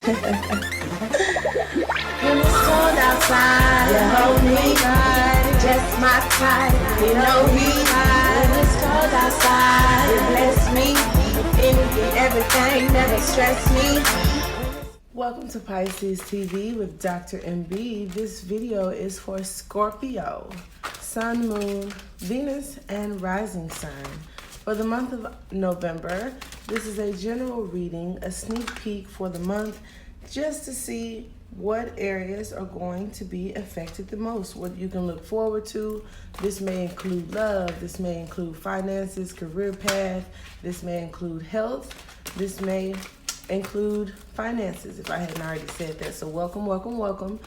When it's cold outside, you hold me tight, just my type, you know he high. When it's cold outside, you bless me, anything, everything, never stress me. Welcome to Pisces TV with Dr. MB. This video is for Scorpio, Sun, Moon, Venus, and Rising sign. For the month of November, this is a general reading, a sneak peek for the month, just to see what areas are going to be affected the most, what you can look forward to. This may include love, this may include finances, career path, this may include health, this may include finances, if I hadn't already said that. So welcome, welcome, welcome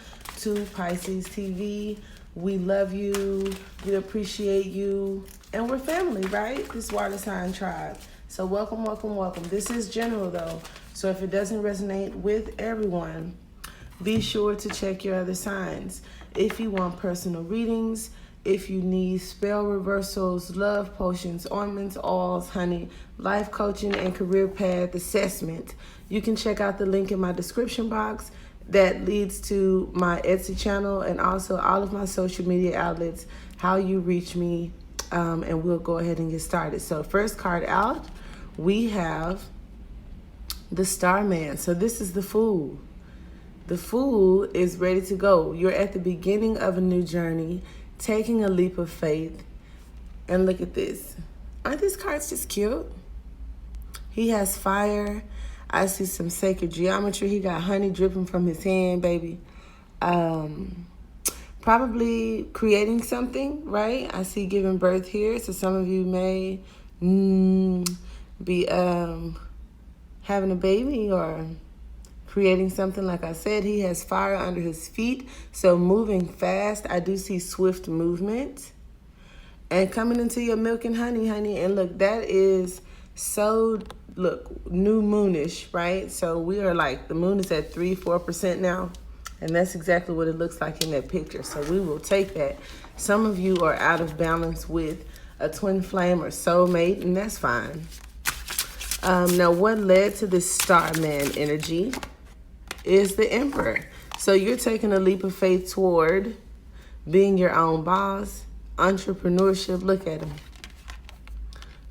to Pisces TV. We love you, we appreciate you, and we're family, right? This water sign tribe. So welcome, welcome, welcome. This is general though, so if it doesn't resonate with everyone, be sure to check your other signs. If you want personal readings, if you need spell reversals, love potions, ointments, oils, honey, life coaching, and career path assessment, you can check out the link in my description box that leads to my Etsy channel and also all of my social media outlets, how you reach me, and we'll go ahead and get started. So first card out, we have the Starman. So this is the Fool. The Fool is ready to go. You're at the beginning of a new journey, taking a leap of faith. And look at this. Aren't these cards just cute? He has fire. I see some sacred geometry. He got honey dripping from his hand, baby. Probably creating something, right? I see giving birth here. So some of you may be having a baby or creating something. Like I said, he has fire under his feet. So moving fast. I do see swift movement. And coming into your milk and honey. And look, that is so, look, new moonish, right? So we are like, the moon is at 3-4% now. And that's exactly what it looks like in that picture. So we will take that. Some of you are out of balance with a twin flame or soulmate, and that's fine. Now, what led to this Starman energy is the Emperor. So you're taking a leap of faith toward being your own boss, entrepreneurship. Look at him.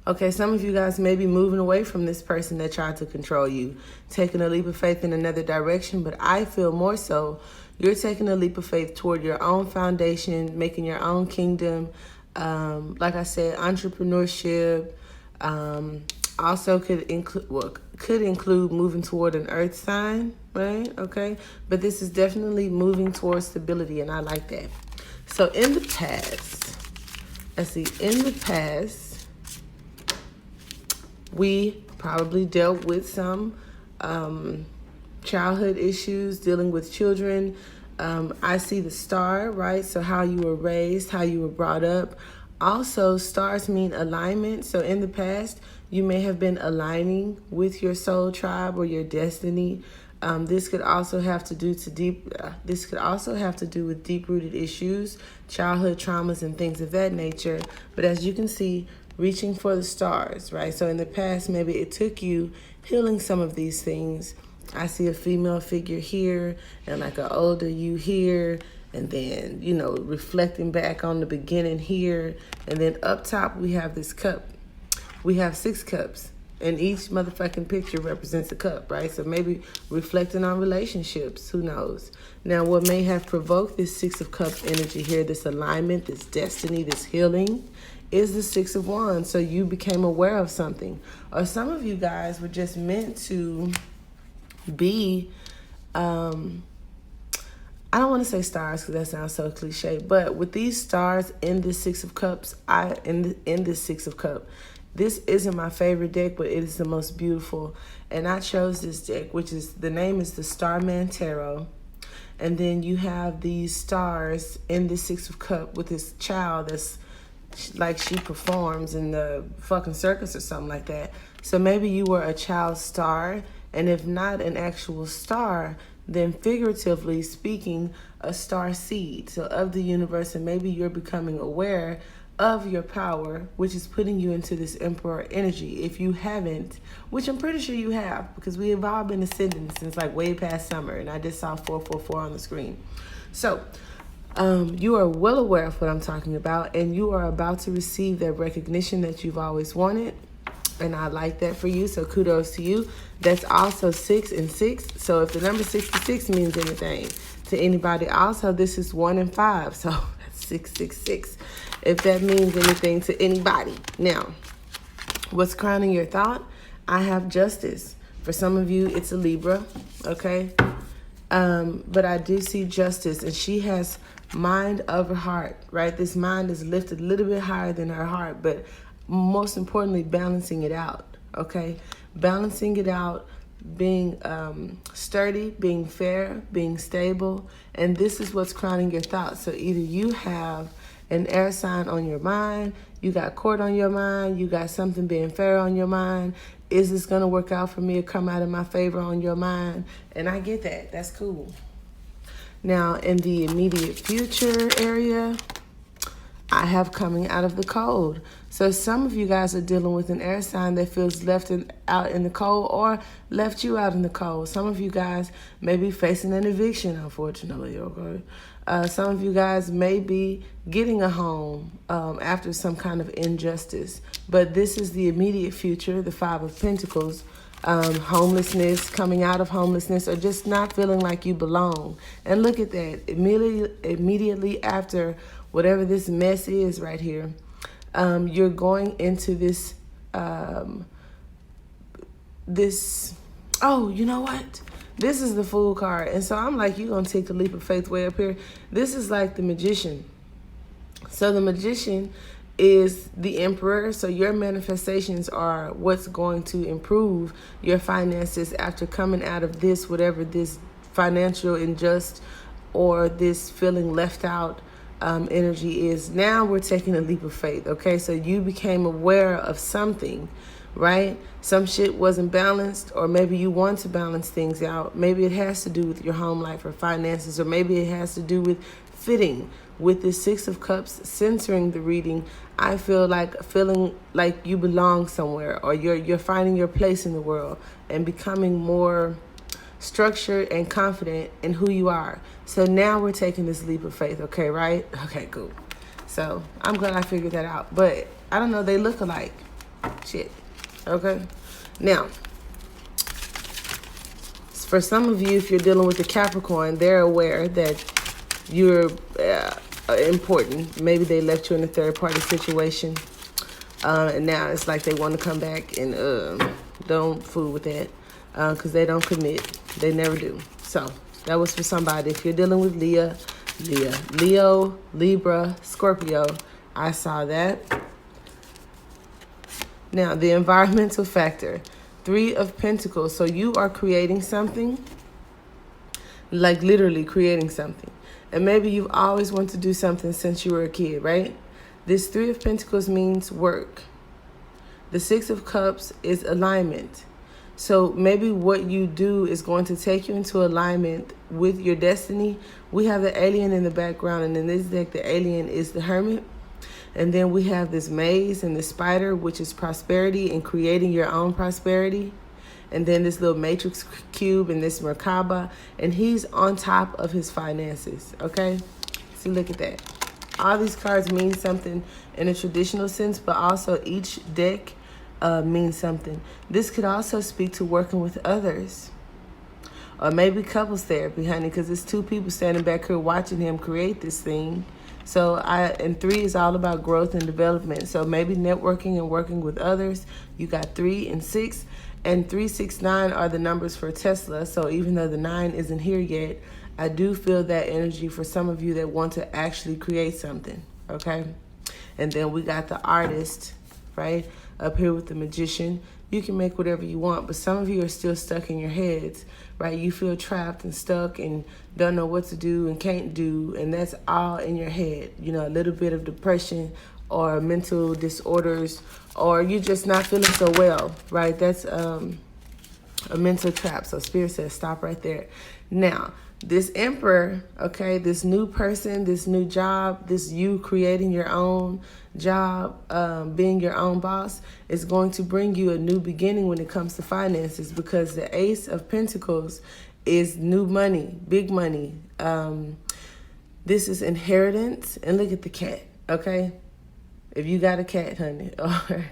Okay, some of you guys may be moving away from this person that tried to control you, taking a leap of faith in another direction, but I feel more so you're taking a leap of faith toward your own foundation, making your own kingdom. Like I said, entrepreneurship also could include moving toward an earth sign, right? Okay, but this is definitely moving towards stability, and I like that. So in the past, let's see, in the past, we probably dealt with some childhood issues, dealing with children. I see the star, right? So how you were raised, how you were brought up. Also, stars mean alignment. So in the past, you may have been aligning with your soul tribe or your destiny. This could also have to do with deep-rooted issues, childhood traumas, and things of that nature. But as you can see, reaching for the stars, right? So in the past, maybe it took you healing some of these things. I see a female figure here and like an older you here, and then, you know, reflecting back on the beginning here. And then up top, we have this cup. We have 6 cups, and each motherfucking picture represents a cup, right? So maybe reflecting on relationships, who knows? Now, what may have provoked this 6 of Cups energy here, this alignment, this destiny, this healing, is the 6 of Wands. So you became aware of something. Or some of you guys were just meant to be, I don't want to say stars because that sounds so cliche, but with these stars in this 6 of Cups, in this 6 of Cups, this isn't my favorite deck, but it is the most beautiful. And I chose this deck, which is, the name is the Starman Tarot. And then you have these stars in the 6 of Cups with this child that's like she performs in the fucking circus or something like that. So maybe you were a child star, and if not an actual star, then figuratively speaking, a star seed, so of the universe, and maybe you're becoming aware of your power, which is putting you into this Emperor energy. If you haven't, which I'm pretty sure you have, because we have all been ascending since like way past summer, and I just saw 444 on the screen. So you are well aware of what I'm talking about, and you are about to receive that recognition that you've always wanted. And I like that for you, so kudos to you. That's also 6 and 6. So if the number 66 means anything to anybody, also this is 1 and 5. So that's 666. If that means anything to anybody. Now, what's crowning your thought? I have justice. For some of you, it's a Libra, okay? But I do see justice, and she has mind over heart, right? This mind is lifted a little bit higher than her heart, but most importantly, balancing it out, okay? Balancing it out, being sturdy, being fair, being stable, and this is what's crowning your thoughts. So either you have an air sign on your mind, you got court on your mind, you got something being fair on your mind. Is this going to work out for me or come out in my favor on your mind? And I get that. That's cool. Now, in the immediate future area, I have coming out of the cold. So some of you guys are dealing with an air sign that feels left out in the cold or left you out in the cold. Some of you guys may be facing an eviction, unfortunately, okay? Some of you guys may be getting a home after some kind of injustice. But this is the immediate future, the 5 of Pentacles. Homelessness, coming out of homelessness, or just not feeling like you belong. And look at that. Immediately after whatever this mess is right here, you're going into this, oh, you know what? This is the Fool card. And so I'm like, you're going to take the leap of faith way up here. This is like the Magician. So the Magician is the Emperor. So your manifestations are what's going to improve your finances after coming out of this, whatever this financial injustice or this feeling left out energy is. Now we're taking a leap of faith, okay? So you became aware of something, right? Some shit wasn't balanced, or maybe you want to balance things out. Maybe it has to do with your home life or finances, or maybe it has to do with fitting. With the 6 of Cups censoring the reading, I feel like feeling like you belong somewhere, or you're finding your place in the world and becoming more structured and confident in who you are. So now we're taking this leap of faith, okay, right? Okay, cool. So I'm glad I figured that out. But I don't know, they look alike. Shit. Okay. Now, for some of you, if you're dealing with the Capricorn, they're aware that you're important. Maybe they left you in a third-party situation, and now it's like they want to come back, and don't fool with that, because they don't commit. They never do. So that was for somebody. If you're dealing with Leo, Libra, Scorpio, I saw that. Now, the environmental factor, 3 of Pentacles. So you are creating something, like literally creating something. And maybe you've always wanted to do something since you were a kid, right? This 3 of Pentacles means work. The 6 of Cups is alignment. So maybe what you do is going to take you into alignment with your destiny. We have the alien in the background, and in this deck, the alien is the Hermit. And then we have this maze and the spider, which is prosperity and creating your own prosperity. And then this little matrix cube and this Merkaba, and he's on top of his finances, okay? See, look at that. All these cards mean something in a traditional sense, but also each deck means something. This could also speak to working with others, or maybe couples therapy, honey, because it's 2 people standing back here watching him create this thing. So and 3 is all about growth and development. So maybe networking and working with others. You got 3 and 6. And 369 are the numbers for Tesla. So even though the 9 isn't here yet, I do feel that energy for some of you that want to actually create something, okay? And then we got the artist, right, up here with the Magician. You can make whatever you want, but some of you are still stuck in your heads, right? You feel trapped and stuck and don't know what to do and can't do, and that's all in your head. You know, a little bit of depression or mental disorders, or you're just not feeling so well, right? That's a mental trap. So Spirit says stop right there. Now, this Emperor, okay, this new person, this new job, this you creating your own job, being your own boss, is going to bring you a new beginning when it comes to finances, because the Ace of Pentacles is new money, big money. This is inheritance. And look at the cat, okay? If you got a cat, honey, or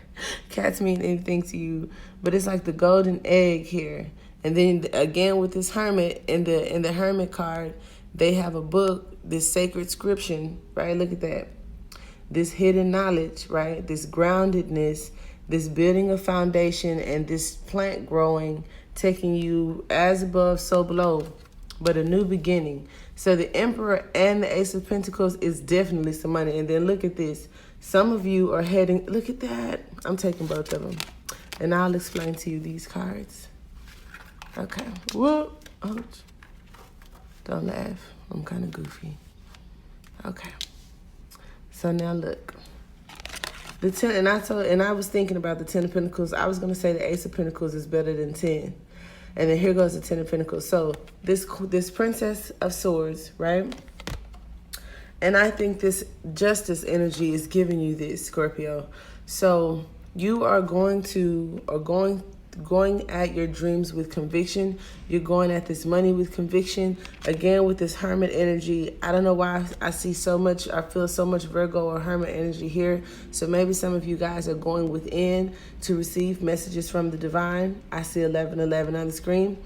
cats mean anything to you, but it's like the golden egg here. And then again with this hermit, in the hermit card, they have a book, this sacred scripture, right? Look at that. This hidden knowledge, right? This groundedness, this building a foundation, and this plant growing, taking you as above, so below, but a new beginning. So the Emperor and the Ace of Pentacles is definitely some money. And then look at this. Some of you are heading, look at that. I'm taking both of them. And I'll explain to you these cards. Okay. Whoop. Ouch. Don't laugh. I'm kind of goofy. Okay. So now look. The 10, and I was thinking about the 10 of Pentacles. I was going to say the Ace of Pentacles is better than 10. And then here goes the 10 of Pentacles. So this Princess of Swords, right? And I think this justice energy is giving you this, Scorpio. So you are going at your dreams with conviction. You're going at this money with conviction. Again, with this hermit energy, I don't know why I see so much, I feel so much Virgo or hermit energy here. So maybe some of you guys are going within to receive messages from the divine. I see 1111 on the screen.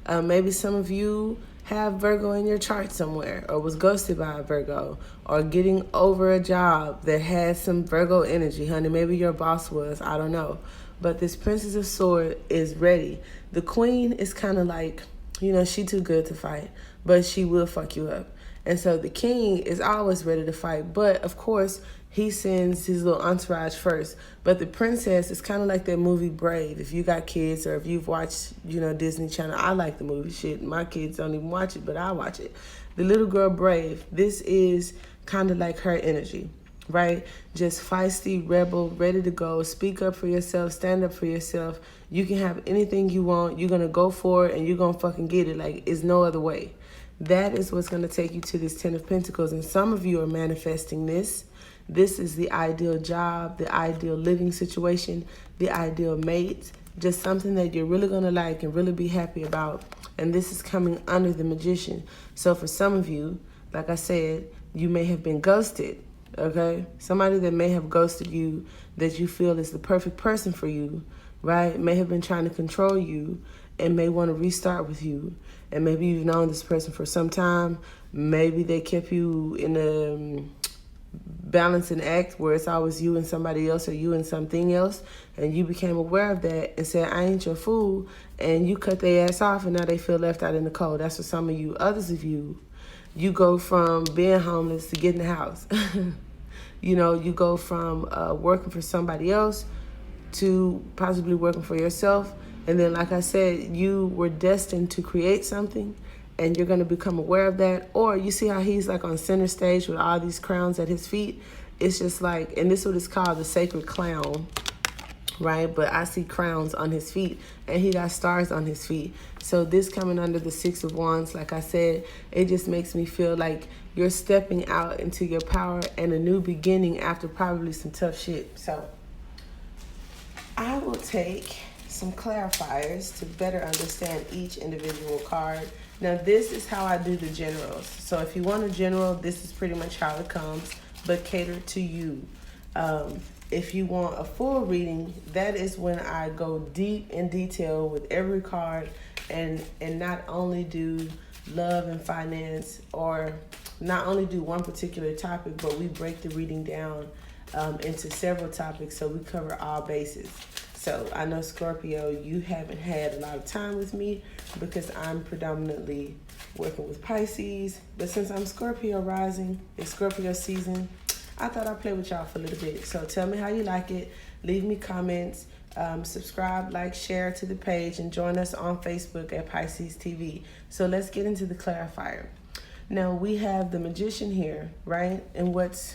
Maybe some of you have Virgo in your chart somewhere, or was ghosted by a Virgo, or getting over a job that has some Virgo energy, honey. Maybe your boss was, I don't know. But this Princess of Swords is ready. The Queen is kind of like, you know, she too good to fight, but she will fuck you up. And so the King is always ready to fight, but of course, he sends his little entourage first. But the Princess is kind of like that movie Brave. If you got kids, or if you've watched, you know, Disney Channel, I like the movie. Shit, my kids don't even watch it, but I watch it. The little girl Brave, this is kind of like her energy, right? Just feisty, rebel, ready to go, speak up for yourself, stand up for yourself. You can have anything you want. You're going to go for it, and you're going to fucking get it. Like, it's no other way. That is what's going to take you to this 10 of Pentacles. And some of you are manifesting this. This is the ideal job, the ideal living situation, the ideal mate, just something that you're really going to like and really be happy about. And this is coming under the Magician. So for some of you, like I said, you may have been ghosted, okay? Somebody that may have ghosted you that you feel is the perfect person for you, right? May have been trying to control you and may want to restart with you. And maybe you've known this person for some time. Maybe they kept you in a balancing act where it's always you and somebody else, or you and something else, and you became aware of that and said, I ain't your fool, and you cut their ass off, and now they feel left out in the cold. That's for some of you. Others of you, you go from being homeless to getting a house. You know, you go from working for somebody else to possibly working for yourself. And then, like I said, you were destined to create something, and you're going to become aware of that. Or you see how he's like on center stage with all these crowns at his feet. It's just like, and this is what it's called, the sacred clown, right? But I see crowns on his feet, and he got stars on his feet. So this coming under the 6 of Wands, like I said, it just makes me feel like you're stepping out into your power and a new beginning after probably some tough shit. So I will take some clarifiers to better understand each individual card. Now, this is how I do the generals. So if you want a general, this is pretty much how it comes, but catered to you. If you want a full reading, that is when I go deep in detail with every card, and not only do love and finance, or not only do one particular topic, but we break the reading down into several topics, so we cover all bases. So I know, Scorpio, you haven't had a lot of time with me because I'm predominantly working with Pisces. But since I'm Scorpio rising, it's Scorpio season, I thought I'd play with y'all for a little bit. So tell me how you like it. Leave me comments. Subscribe, like, share to the page, and join us on Facebook at Pisces TV. So let's get into the clarifier. Now, we have the Magician here, right? And what's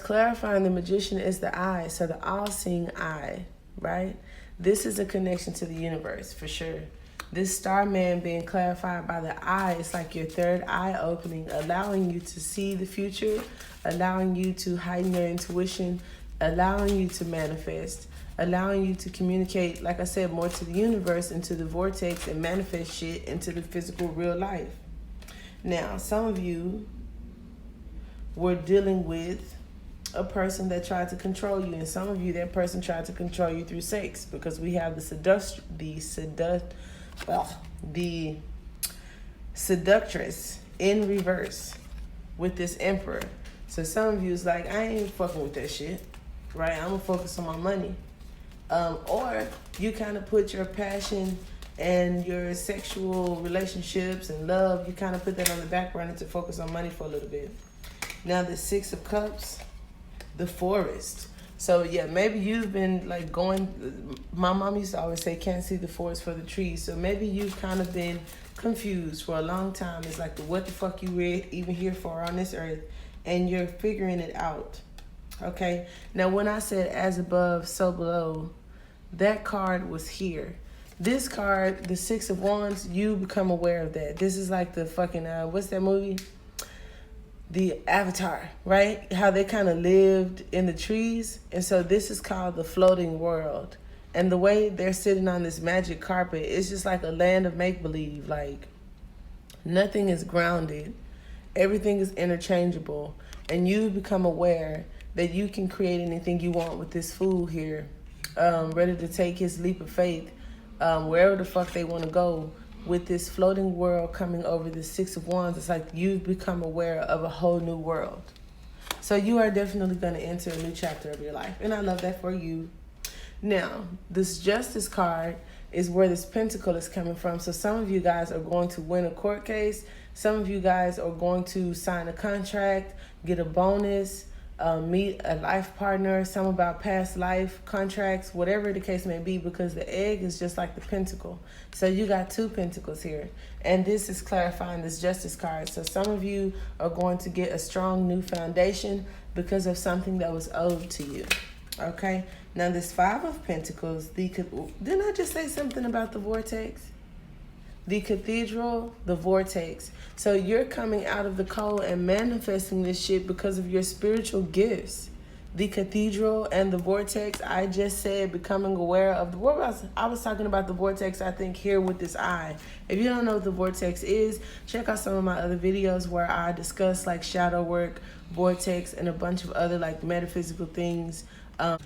clarifying the Magician is the eye. So the all-seeing eye, right? This is a connection to the universe for sure. This star man being clarified by the eye, it's like your third eye opening, allowing you to see the future, allowing you to heighten your intuition, allowing you to manifest, allowing you to communicate, like I said, more to the universe, into the vortex, and manifest shit into the physical real life. Now, some of you were dealing with a person that tried to control you, and some of you, that person tried to control you through sex, because we have the seductress in reverse with this emperor. So some of you is like, I ain't fucking with that shit, right? I'm gonna focus on my money. Or you kind of put your passion and your sexual relationships and love, you kind of put that on the back burner to focus on money for a little bit. Now the Six of Cups, the forest. So yeah, maybe you've been like going, my mom used to always say, can't see the forest for the trees. So maybe you've kind of been confused for a long time. It's like, what the fuck you even here for on this earth? And you're figuring it out. Okay. Now, when I said as above, so below, that card was here. This card, the Six of Wands, you become aware of that. This is like the fucking, what's that movie? The Avatar, right? How they kind of lived in the trees. And so this is called the floating world. And the way they're sitting on this magic carpet, it's just like a land of make-believe. Like, nothing is grounded. Everything is interchangeable. And you become aware that you can create anything you want with this fool here, ready to take his leap of faith wherever the fuck they want to go. With this floating world coming over the Six of Wands, it's like you've become aware of a whole new world. So you are definitely going to enter a new chapter of your life. And I love that for you. Now, this Justice card is where this Pentacle is coming from. So some of you guys are going to win a court case. Some of you guys are going to sign a contract, get a bonus, meet a life partner, some about past life contracts, whatever the case may be, because the egg is just like the pentacle. So you got two pentacles here, and this is clarifying this Justice card. So some of you are going to get a strong new foundation because of something that was owed to you. Okay, now this Five of Pentacles, didn't I just say something about the vortex? The Cathedral, the vortex. So you're coming out of the cold and manifesting this shit because of your spiritual gifts. The Cathedral and the vortex, I just said becoming aware of the vortex. I was talking about the vortex, I think, here with this eye. If you don't know what the vortex is, check out some of my other videos where I discuss like shadow work, vortex, and a bunch of other like metaphysical things. The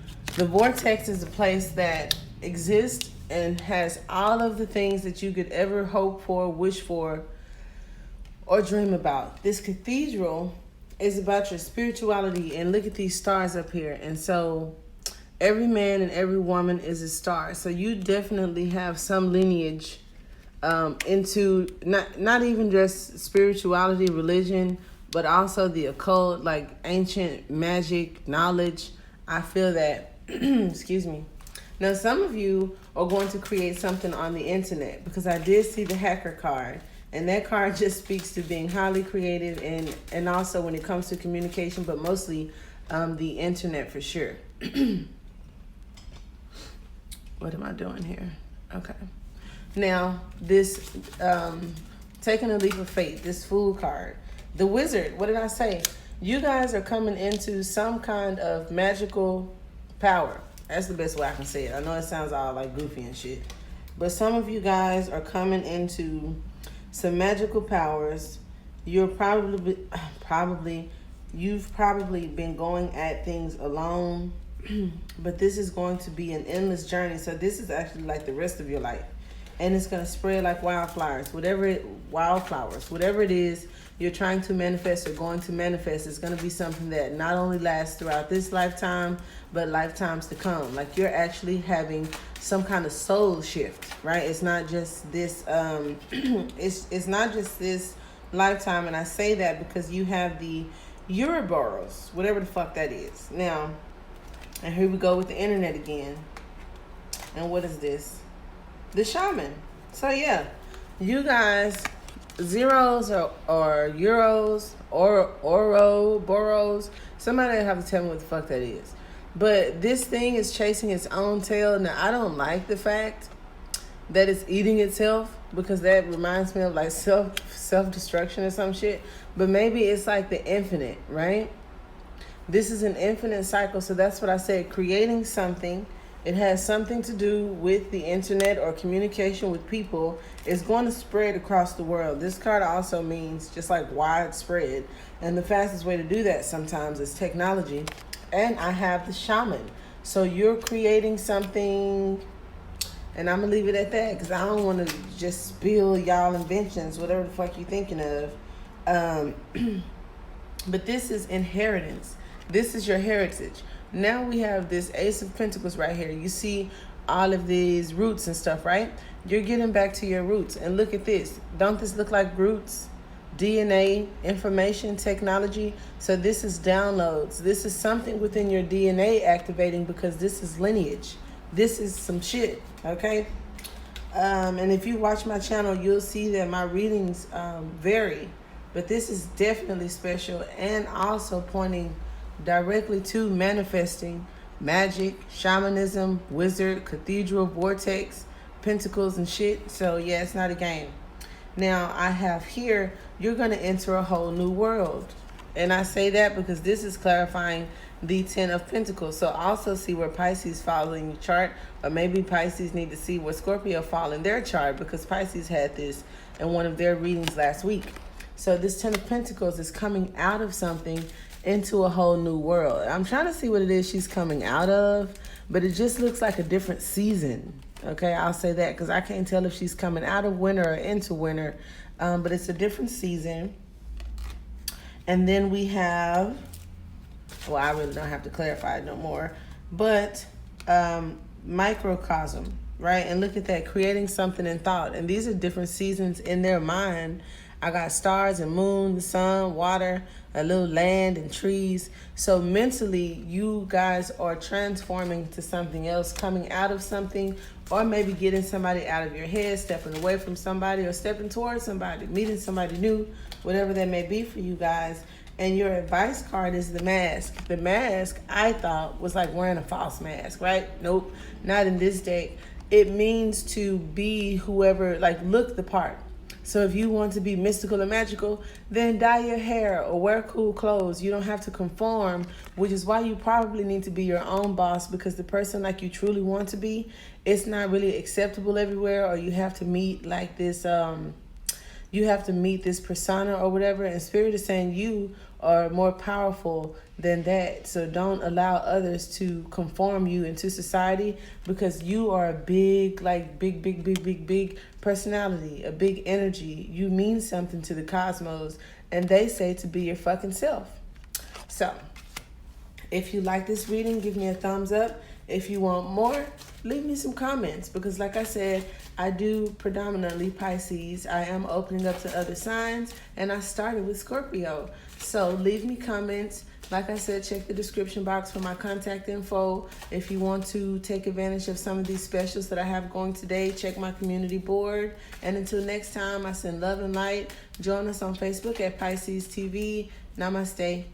vortex is a place that exists and has all of the things that you could ever hope for, wish for, or dream about. This cathedral is about your spirituality, and look at these stars up here. And so every man and every woman is a star. So you definitely have some lineage into not even just spirituality, religion, but also the occult, like ancient magic, knowledge. I feel that, excuse me. Now, some of you are going to create something on the internet, because I did see the hacker card, and that card just speaks to being highly creative and also when it comes to communication, but mostly the internet for sure. What am I doing here? Okay. Now, this taking a leap of faith, this Fool card, the Wizard, what did I say? You guys are coming into some kind of magical power. That's the best way I can say it. I know it sounds all like goofy and shit, but some of you guys are coming into some magical powers. You're you've probably been going at things alone, but this is going to be an endless journey. So this is actually like the rest of your life, and it's going to spread like wildflowers. Whatever it is you're trying to manifest or going to manifest, is going to be something that not only lasts throughout this lifetime, but lifetimes to come. Like you're actually having some kind of soul shift, right? It's not just this, it's not just this lifetime. And I say that because you have the Ouroboros, whatever the fuck that is. Now, and here we go with the internet again. And what is this? The Shaman. So yeah, you guys, zeros or euros or boros, somebody have to tell me what the fuck that is. But this thing is chasing its own tail. Now, I don't like the fact that it's eating itself, because that reminds me of like self-destruction or some shit. But maybe it's like the infinite, right? This is an infinite cycle. So that's what I said, creating something. It has something to do with the internet or communication with people. It's going to spread across the world. This card also means just like widespread. And the fastest way to do that sometimes is technology. And I have the shaman. So you're creating something, and I'm going to leave it at that because I don't want to just spill y'all inventions, whatever the fuck you're thinking of. But this is inheritance. This is your heritage. Now we have this Ace of Pentacles right here. You see all of these roots and stuff, right? You're getting back to your roots. And look at this. Don't this look like roots? DNA, information, technology. So this is downloads. This is something within your DNA activating, because this is lineage. This is some shit, okay? And if you watch my channel, you'll see that my readings vary. But this is definitely special, and also pointing directly to manifesting, magic, shamanism, wizard, cathedral, vortex, pentacles and shit. So yeah, it's not a game. Now I have here, you're going to enter a whole new world. And I say that because this is clarifying the 10 of Pentacles. So also see where Pisces fall in your chart, or maybe Pisces need to see where Scorpio fall in their chart, because Pisces had this in one of their readings last week. So this 10 of Pentacles is coming out of something into a whole new world. I'm trying to see what it is she's coming out of, but it just looks like a different season. Okay, I'll say that because I can't tell if she's coming out of winter or into winter, but it's a different season. And then we have, well, I really don't have to clarify it no more, but microcosm, right? And look at that, creating something in thought. And these are different seasons in their mind. I got stars and moon, the sun, water, a little land and trees. So mentally, you guys are transforming to something else, coming out of something, or maybe getting somebody out of your head, stepping away from somebody, or stepping towards somebody, meeting somebody new, whatever that may be for you guys. And your advice card is the mask. The mask, I thought, was like wearing a false mask, right? Nope, not in this deck. It means to be whoever, like look the part. So if you want to be mystical and magical, then dye your hair or wear cool clothes. You don't have to conform, which is why you probably need to be your own boss, because the person like you truly want to be, it's not really acceptable everywhere, or you have to meet like this, you have to meet this persona or whatever. And Spirit is saying you are more powerful than that. So don't allow others to conform you into society, because you are a big, like big personality, a big energy. You mean something to the cosmos, and they say to be your fucking self. So if you like this reading, give me a thumbs up. If you want more, leave me some comments, because like I said, I do predominantly Pisces. I am opening up to other signs, and I started with Scorpio. So leave me comments. Like I said, check the description box for my contact info. If you want to take advantage of some of these specials that I have going today, check my community board. And until next time, I send love and light. Join us on Facebook at Pisces TV. Namaste.